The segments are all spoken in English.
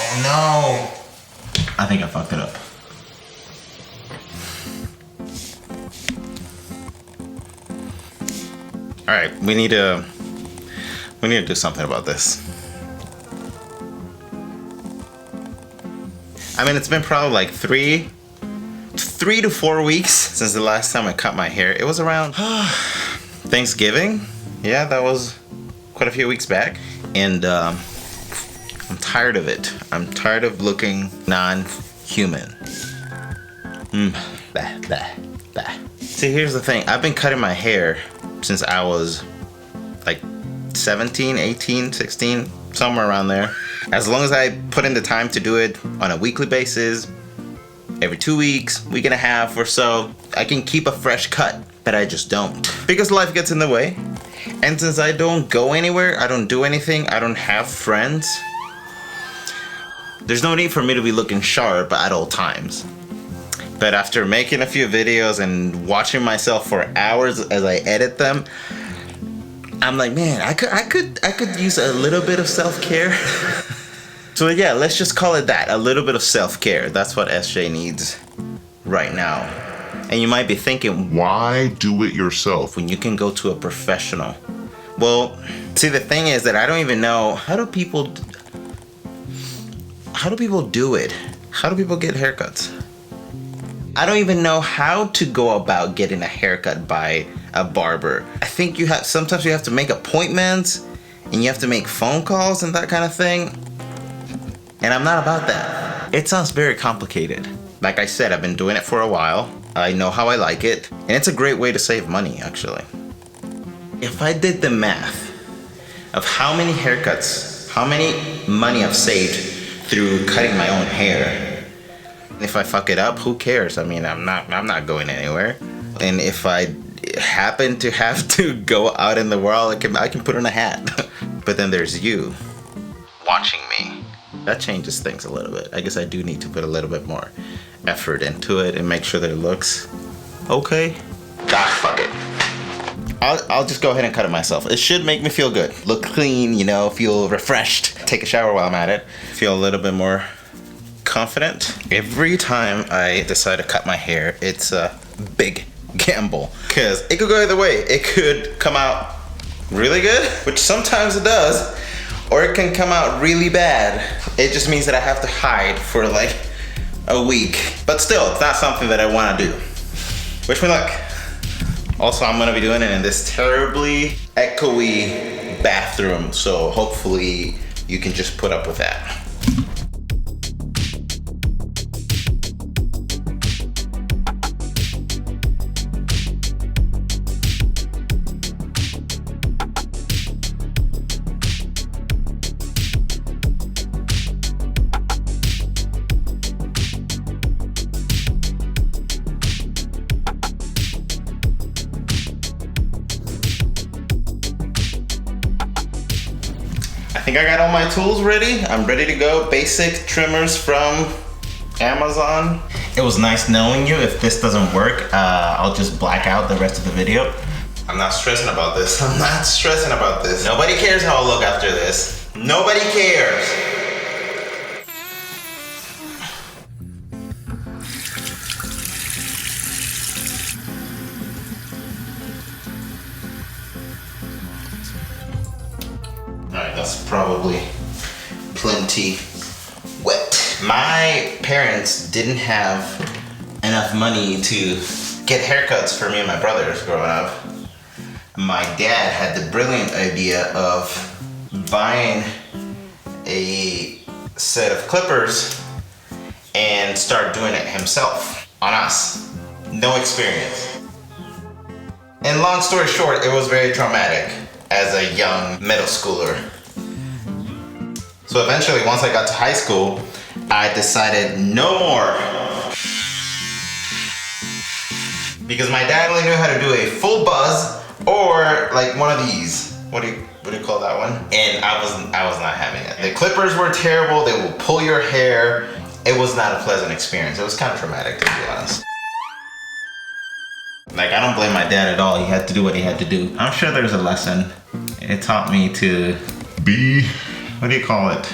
Oh no! I think I fucked it up. All right, we need to do something about this. I mean, it's been probably like three to 4 weeks since the last time I cut my hair. It was around Thanksgiving. Yeah, that was quite a few weeks back. And I'm tired of it. I'm tired of looking non-human. See, here's the thing. I've been cutting my hair since I was like 17, 18, 16, somewhere around there. As long as I put in the time to do it on a weekly basis, every 2 weeks, week and a half or so, I can keep a fresh cut, but I just don't. Because life gets in the way. And since I don't go anywhere, I don't do anything, I don't have friends, there's no need for me to be looking sharp at all times. But after making a few videos and watching myself for hours as I edit them, I'm like, man, I could use a little bit of self-care. So yeah, let's just call it that, a little bit of self-care. That's what SJ needs right now. And you might be thinking, why do it yourself when you can go to a professional? Well, see, the thing is that I don't even know, how do people do it? How do people get haircuts? I don't even know how to go about getting a haircut by a barber. I think sometimes you have to make appointments and you have to make phone calls and that kind of thing. And I'm not about that. It sounds very complicated. Like I said, I've been doing it for a while. I know how I like it. And it's a great way to save money, actually. If I did the math of how many haircuts, how many money I've saved through cutting my own hair, if I fuck it up, who cares? I mean, I'm not going anywhere. And if I happen to have to go out in the world, I can put on a hat. But then there's you watching me. That changes things a little bit. I guess I do need to put a little bit more effort into it and make sure that it looks okay. Fuck it. I'll just go ahead and cut it myself. It should make me feel good. Look clean, you know, feel refreshed. Take a shower while I'm at it. Feel a little bit more confident. Every time I decide to cut my hair, it's a big gamble. Because it could go either way. It could come out really good, which sometimes it does, or it can come out really bad. It just means that I have to hide for like a week. But still, it's not something that I want to do. Wish me luck. Also, I'm gonna be doing it in this terribly echoey bathroom, so hopefully you can just put up with that. I think I got all my tools ready. I'm ready to go. Basic trimmers from Amazon. It was nice knowing you. If this doesn't work, I'll just black out the rest of the video. I'm not stressing about this. I'm not stressing about this. Nobody cares how I look after this. Nobody cares. Alright, that's probably plenty wet. My parents didn't have enough money to get haircuts for me and my brothers growing up. My dad had the brilliant idea of buying a set of clippers and start doing it himself on us. No experience. And long story short, it was very traumatic as a young middle schooler. So eventually, once I got to high school, I decided no more. Because my dad only knew how to do a full buzz or like one of these. What do you call that one? And I was not having it. The clippers were terrible. They will pull your hair. It was not a pleasant experience. It was kind of traumatic, to be honest. Like, I don't blame my dad at all. He had to do what he had to do. I'm sure there's a lesson. It taught me to be, what do you call it?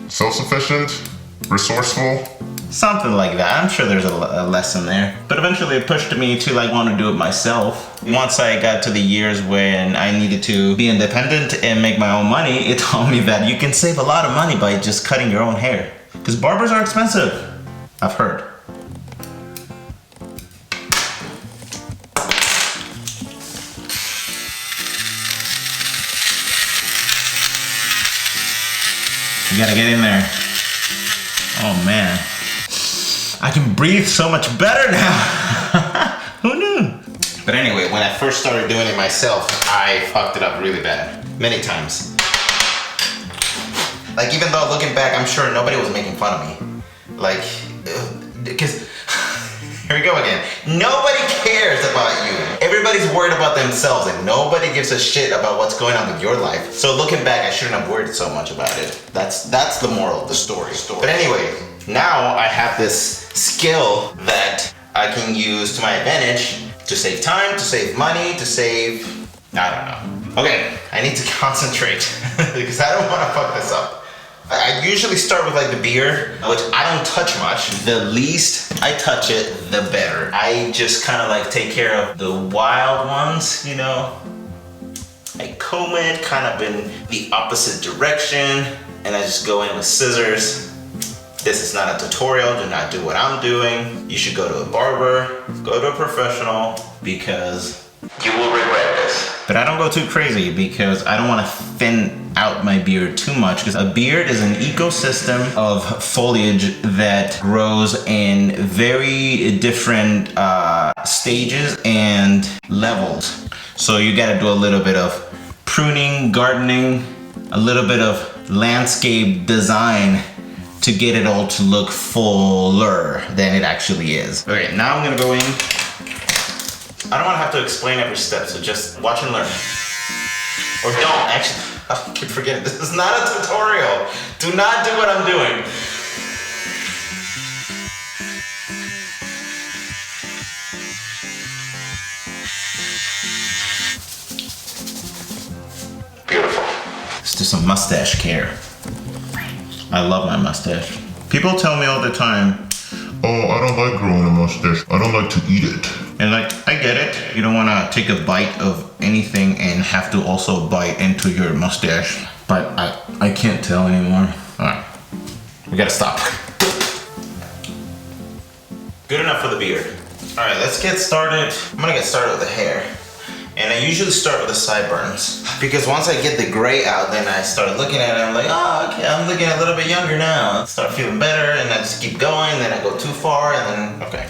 Self-sufficient, resourceful. Something like that. I'm sure there's a lesson there. But eventually it pushed me to like want to do it myself. Once I got to the years when I needed to be independent and make my own money, it taught me that you can save a lot of money by just cutting your own hair. Because barbers are expensive, I've heard. You gotta get in there. Oh man. I can breathe so much better now. Who knew? But anyway, when I first started doing it myself, I fucked it up really bad. Many times. Like even though looking back, I'm sure nobody was making fun of me. Like, because, here we go again. Nobody cares about you. Everybody's worried about themselves and nobody gives a shit about what's going on with your life. So looking back, I shouldn't have worried so much about it. That's the moral of the story. But anyway, now I have this skill that I can use to my advantage to save time, to save money, to save, I don't know. Okay, I need to concentrate because I don't want to fuck this up. I usually start with like the beard, which I don't touch much. The least I touch it, the better. I just kind of like take care of the wild ones, you know. I comb it kind of in the opposite direction and I just go in with scissors. This is not a tutorial, do not do what I'm doing. You should go to a barber, go to a professional because you will regret this. But I don't go too crazy because I don't want to thin out my beard too much because a beard is an ecosystem of foliage that grows in very different stages and levels. So you got to do a little bit of pruning, gardening, a little bit of landscape design to get it all to look fuller than it actually is. Okay, now I'm gonna go in. I don't wanna have to explain every step, so just watch and learn. Or don't, actually, I keep forgetting, this is not a tutorial. Do not do what I'm doing. Beautiful. Let's do some mustache care. I love my mustache. People tell me all the time, Oh, I don't like growing a mustache. I don't like to eat it. and like, I get it. You don't want to take a bite of anything and have to also bite into your mustache. But I can't tell anymore. All right, we gotta stop. Good enough for the beard. All right, let's get started. I'm gonna get started with the hair. And I usually start with the sideburns. Because once I get the gray out, then I start looking at it and I'm like, oh, okay, I'm looking a little bit younger now. I start feeling better and I just keep going, then I go too far and then, okay.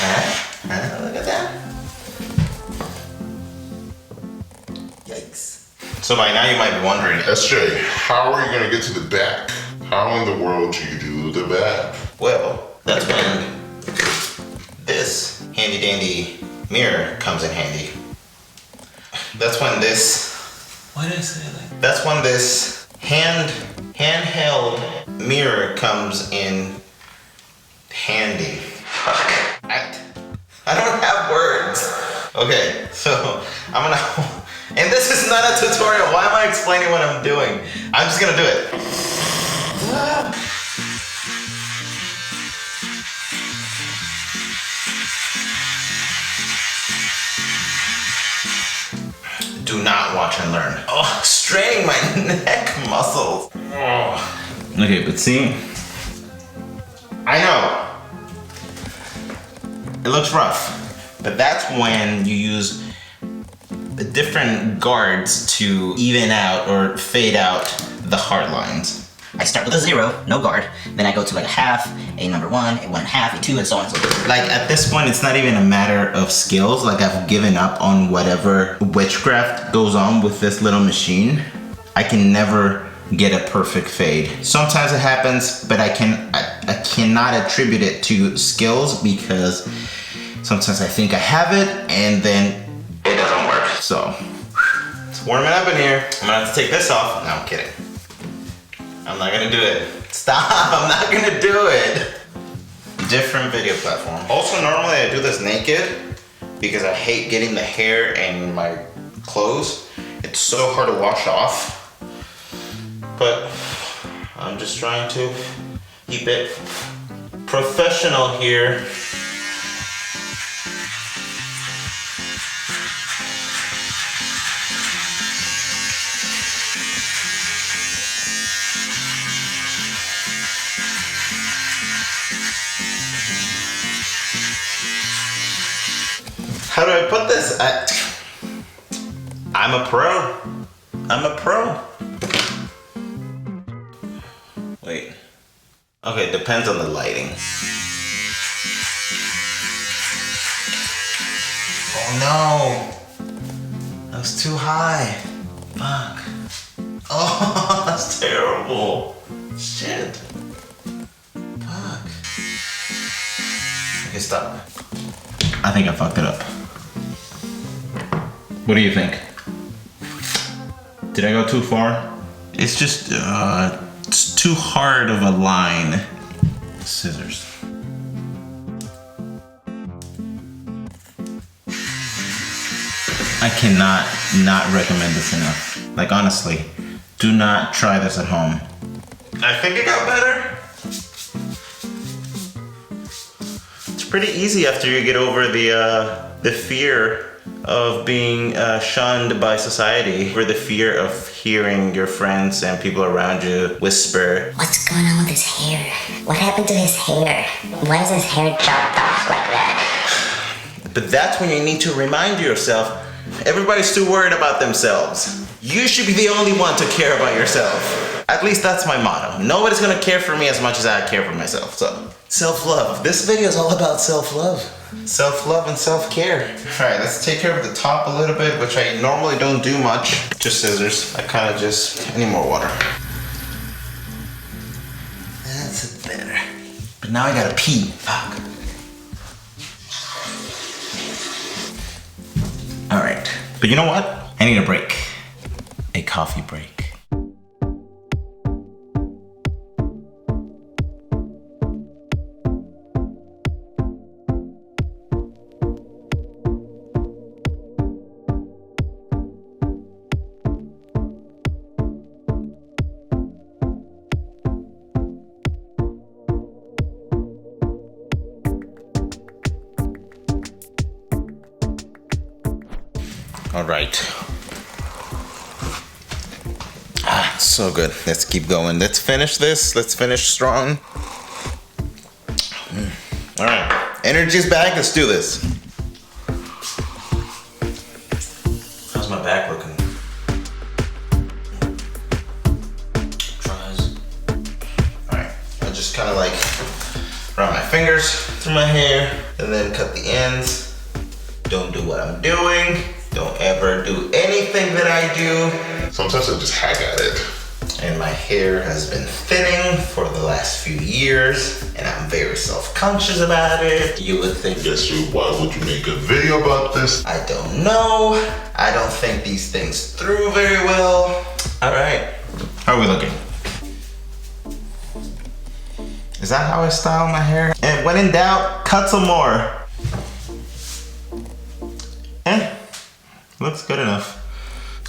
Alright, look at that. Yikes. So by now you might be wondering, SJ, how are you gonna get to the back? How in the world do you do the back? well, that's when this handy dandy mirror comes in handy. That's when this, why did I say it like that? That's when this handheld mirror comes in handy. I don't have words. Okay, so I'm gonna, and this is not a tutorial. Why am I explaining what I'm doing? I'm just gonna do it. Do not watch and learn. Oh, straining my neck muscles. Oh. Okay, but see, I know it looks rough, but that's when you use the different guards to even out or fade out the hard lines. I start with a 0, no guard, then I go to like a half, a number 1, a 1.5, a 2, and so on and so forth. Like at this point, it's not even a matter of skills. Like I've given up on whatever witchcraft goes on with this little machine. I can never get a perfect fade. Sometimes it happens, but I cannot attribute it to skills because sometimes I think I have it and then it doesn't work. So it's warming up in here. I'm gonna have to take this off. No, I'm kidding. I'm not gonna do it. Stop, I'm not gonna do it. Different video platform. Also, normally I do this naked because I hate getting the hair in my clothes. It's so hard to wash off. But I'm just trying to keep it professional here. How do I put this? I'm a pro. I'm a pro. Wait. Okay, depends on the lighting. Oh no! That was too high. Fuck. Oh, that's terrible. Shit. Fuck. Okay, stop. I think I fucked it up. What do you think? Did I go too far? It's just, it's too hard of a line. Scissors. I cannot not recommend this enough. Like honestly, do not try this at home. I think it got better. It's pretty easy after you get over the fear of being shunned by society, or the fear of hearing your friends and people around you whisper, "What's going on with his hair? What happened to his hair? Why is his hair chopped off like that?" But that's when you need to remind yourself, everybody's too worried about themselves. You should be the only one to care about yourself. At least that's my motto. Nobody's gonna care for me as much as I care for myself. So, self-love. This video is all about self-love. Self-love and self-care. All right, let's take care of the top a little bit, which I normally don't do much. Just scissors. I need more water. That's better. But now I gotta pee. Fuck. All right, but you know what? I need a break. A coffee break. All right. So good. Let's keep going. Let's finish this. Let's finish strong. All right. Energy's back. Let's do this. How's my back looking? Tries. All right. I just kind of like run my fingers through my hair and then cut the ends. Don't do what I'm doing. Don't ever do anything that I do. Sometimes I just hack at it. And my hair has been thinning for the last few years, and I'm very self-conscious about it. You would think, Yes, sir. Why would you make a video about this? I don't know. I don't think these things through very well. All right, how are we looking? Is that how I style my hair? And when in doubt, cut some more. Looks good enough.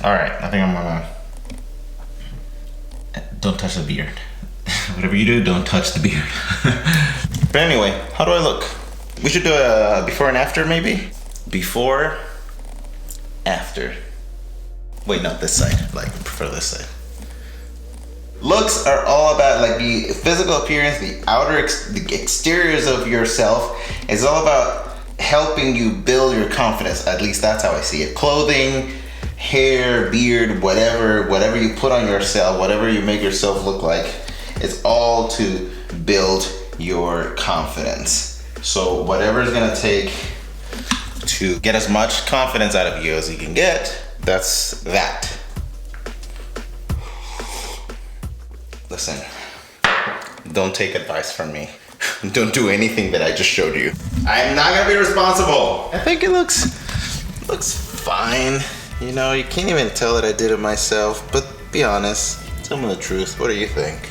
All right, I think I'm gonna, don't touch the beard. Whatever you do, don't touch the beard. But anyway, how do I look? We should do a before and after maybe? Before, after. Wait, not this side, like I prefer this side. Looks are all about like the physical appearance, the the exteriors of yourself. It's all about helping you build your confidence. At least that's how I see it. Clothing, hair, beard, whatever you put on yourself, whatever you make yourself look like, it's all to build your confidence. So whatever is gonna take to get as much confidence out of you as you can get, that's that. Listen, don't take advice from me. Don't do anything that I just showed you. I'm not gonna be responsible. I think it looks fine. You know, you can't even tell that I did it myself, but be honest, tell me the truth. What do you think?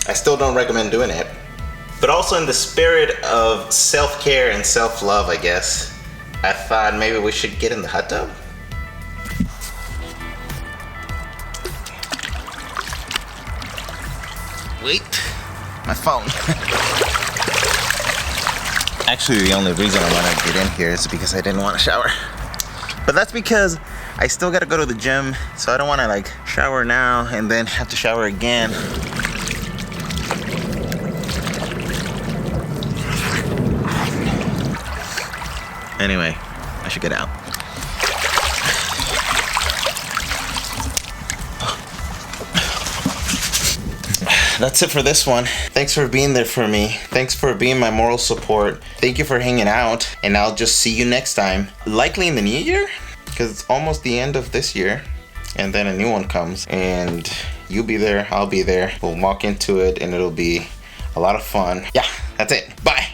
I still don't recommend doing it. But also in the spirit of self-care and self-love, I guess, I thought maybe we should get in the hot tub. Wait, my phone. Actually, the only reason I want to get in here is because I didn't want to shower. But that's because I still got to go to the gym, so I don't want to like shower now and then have to shower again. Anyway, I should get out. That's it for this one. Thanks for being there for me. Thanks for being my moral support. Thank you for hanging out, and I'll just see you next time. Likely in the new year, because it's almost the end of this year, and then a new one comes, and you'll be there, I'll be there. We'll walk into it, and it'll be a lot of fun. Yeah, that's it. Bye.